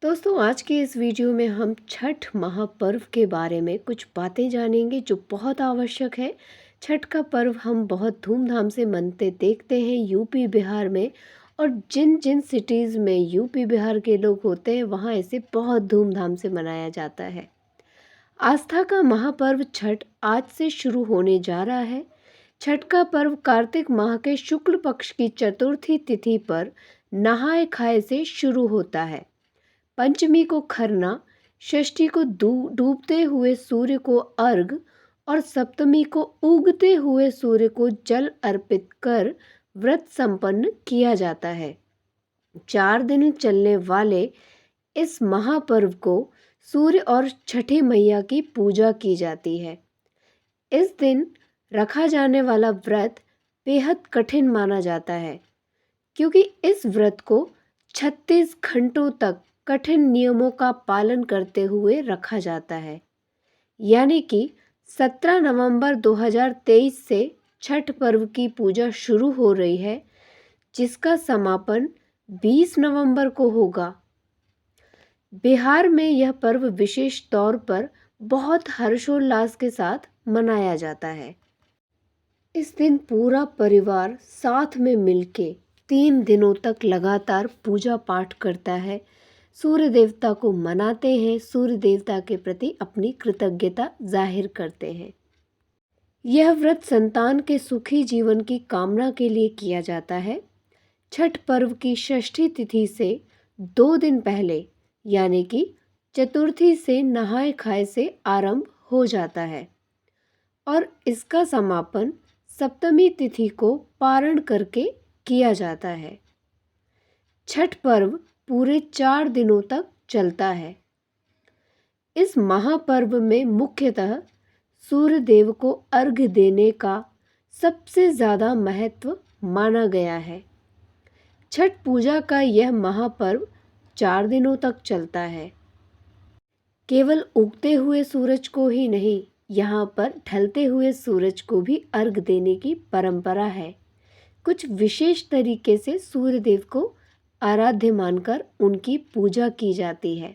दोस्तों, आज के इस वीडियो में हम छठ महापर्व के बारे में कुछ बातें जानेंगे जो बहुत आवश्यक है। छठ का पर्व हम बहुत धूमधाम से मनते देखते हैं यूपी बिहार में। और जिन जिन सिटीज़ में यूपी बिहार के लोग होते हैं वहाँ इसे बहुत धूमधाम से मनाया जाता है। आस्था का महापर्व छठ आज से शुरू होने जा रहा है। छठ का पर्व कार्तिक माह के शुक्ल पक्ष की चतुर्थी तिथि पर नहाए खाए से शुरू होता है। पंचमी को खरना, षष्ठी को डूबते हुए सूर्य को अर्घ और सप्तमी को उगते हुए सूर्य को जल अर्पित कर व्रत संपन्न किया जाता है। 4 दिन चलने वाले इस महापर्व को सूर्य और छठी मैया की पूजा की जाती है। इस दिन रखा जाने वाला व्रत बेहद कठिन माना जाता है, क्योंकि इस व्रत को 36 घंटों तक कठिन नियमों का पालन करते हुए रखा जाता है। यानी कि 17 नवंबर 2023 से छठ पर्व की पूजा शुरू हो रही है, जिसका समापन 20 नवंबर को होगा। बिहार में यह पर्व विशेष तौर पर बहुत हर्षोल्लास के साथ मनाया जाता है। इस दिन पूरा परिवार साथ में मिलके 3 दिनों तक लगातार पूजा पाठ करता है, सूर्य देवता को मनाते हैं, सूर्य देवता के प्रति अपनी कृतज्ञता जाहिर करते हैं। यह व्रत संतान के सुखी जीवन की कामना के लिए किया जाता है। छठ पर्व की षष्ठी तिथि से 2 दिन पहले यानी कि चतुर्थी से नहाए खाए से आरंभ हो जाता है और इसका समापन सप्तमी तिथि को पारण करके किया जाता है। छठ पर्व पूरे 4 दिनों तक चलता है। इस महापर्व में मुख्यतः सूर्य देव को अर्घ्य देने का सबसे ज़्यादा महत्व माना गया है। छठ पूजा का यह महापर्व 4 दिनों तक चलता है। केवल उगते हुए सूरज को ही नहीं, यहाँ पर ढलते हुए सूरज को भी अर्घ्य देने की परंपरा है। कुछ विशेष तरीके से सूर्य देव को आराध्य मानकर उनकी पूजा की जाती है।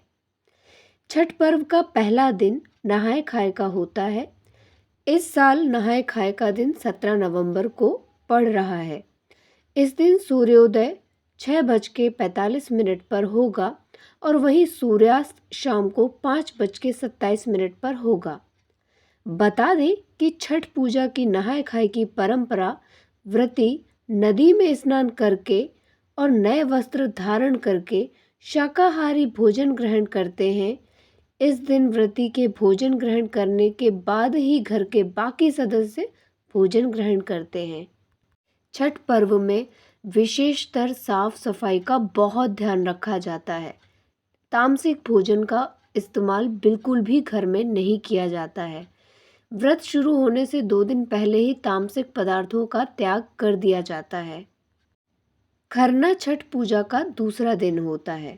छठ पर्व का पहला दिन नहाए खाए का होता है। इस साल नहाए खाए का दिन 17 नवंबर को पड़ रहा है। इस दिन सूर्योदय 6:45 पर होगा और वहीं सूर्यास्त शाम को 5:27 पर होगा। बता दें कि छठ पूजा की नहाए खाए की परंपरा व्रती नदी में स्नान करके और नए वस्त्र धारण करके शाकाहारी भोजन ग्रहण करते हैं। इस दिन व्रती के भोजन ग्रहण करने के बाद ही घर के बाकी सदस्य भोजन ग्रहण करते हैं। छठ पर्व में विशेषतर साफ सफाई का बहुत ध्यान रखा जाता है। तामसिक भोजन का इस्तेमाल बिल्कुल भी घर में नहीं किया जाता है। व्रत शुरू होने से 2 दिन पहले ही तामसिक पदार्थों का त्याग कर दिया जाता है। खरना छठ पूजा का दूसरा दिन होता है।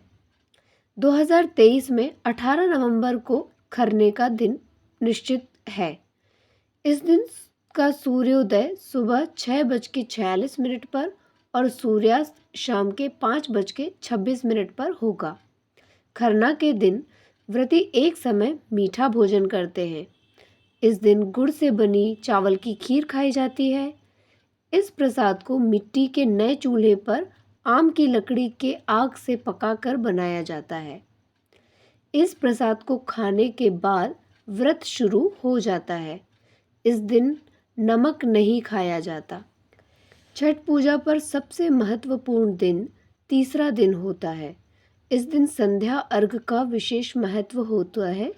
2023 में 18 नवंबर को खरने का दिन निश्चित है। इस दिन का सूर्योदय सुबह 6:46 पर और सूर्यास्त शाम के 5:26 पर होगा। खरना के दिन व्रती एक समय मीठा भोजन करते हैं। इस दिन गुड़ से बनी चावल की खीर खाई जाती है। इस प्रसाद को मिट्टी के नए चूल्हे पर आम की लकड़ी के आग से पकाकर बनाया जाता है। इस प्रसाद को खाने के बाद व्रत शुरू हो जाता है। इस दिन नमक नहीं खाया जाता। छठ पूजा पर सबसे महत्वपूर्ण दिन तीसरा दिन होता है। इस दिन संध्या अर्घ का विशेष महत्व होता है।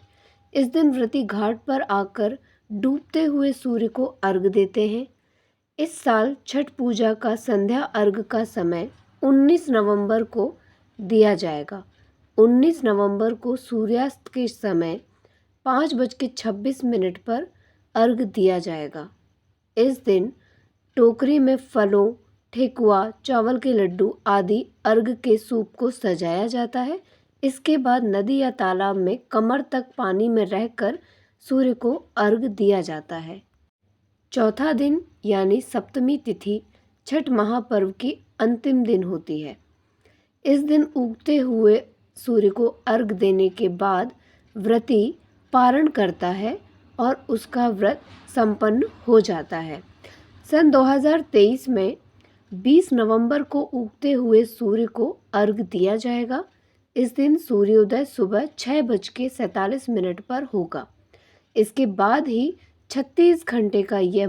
इस दिन व्रती घाट पर आकर डूबते हुए सूर्य को अर्घ्य देते हैं। इस साल छठ पूजा का संध्या अर्घ का समय 19 नवंबर को दिया जाएगा। 19 नवंबर को सूर्यास्त के समय 5:26 पर अर्घ्य दिया जाएगा। इस दिन टोकरी में फलों, ठेकुआ, चावल के लड्डू आदि अर्घ्य के सूप को सजाया जाता है। इसके बाद नदी या तालाब में कमर तक पानी में रहकर सूर्य को अर्घ्य दिया जाता है। चौथा दिन यानी सप्तमी तिथि छठ महापर्व की अंतिम दिन होती है। इस दिन उगते हुए सूर्य को अर्घ देने के बाद व्रती पारण करता है और उसका व्रत संपन्न हो जाता है। सन 2023 में 20 नवंबर को उगते हुए सूर्य को अर्घ दिया जाएगा। इस दिन सूर्योदय सुबह 6:47 पर होगा। इसके बाद ही 36 घंटे का यह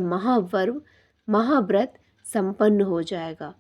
महाव्रत संपन्न हो जाएगा।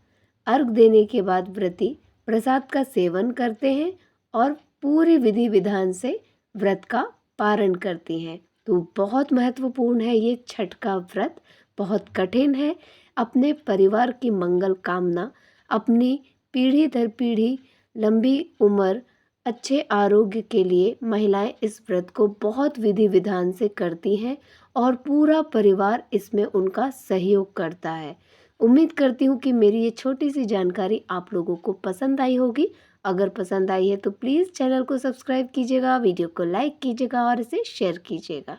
अर्घ देने के बाद व्रती प्रसाद का सेवन करते हैं और पूरी विधि विधान से व्रत का पारण करती हैं। तो बहुत महत्वपूर्ण है ये छठ का व्रत, बहुत कठिन है। अपने परिवार की मंगल कामना, अपनी पीढ़ी दर पीढ़ी लंबी उम्र, अच्छे आरोग्य के लिए महिलाएं इस व्रत को बहुत विधि विधान से करती हैं और पूरा परिवार इसमें उनका सहयोग करता है। उम्मीद करती हूँ कि मेरी ये छोटी सी जानकारी आप लोगों को पसंद आई होगी। अगर पसंद आई है तो प्लीज़ चैनल को सब्सक्राइब कीजिएगा, वीडियो को लाइक कीजिएगा और इसे शेयर कीजिएगा।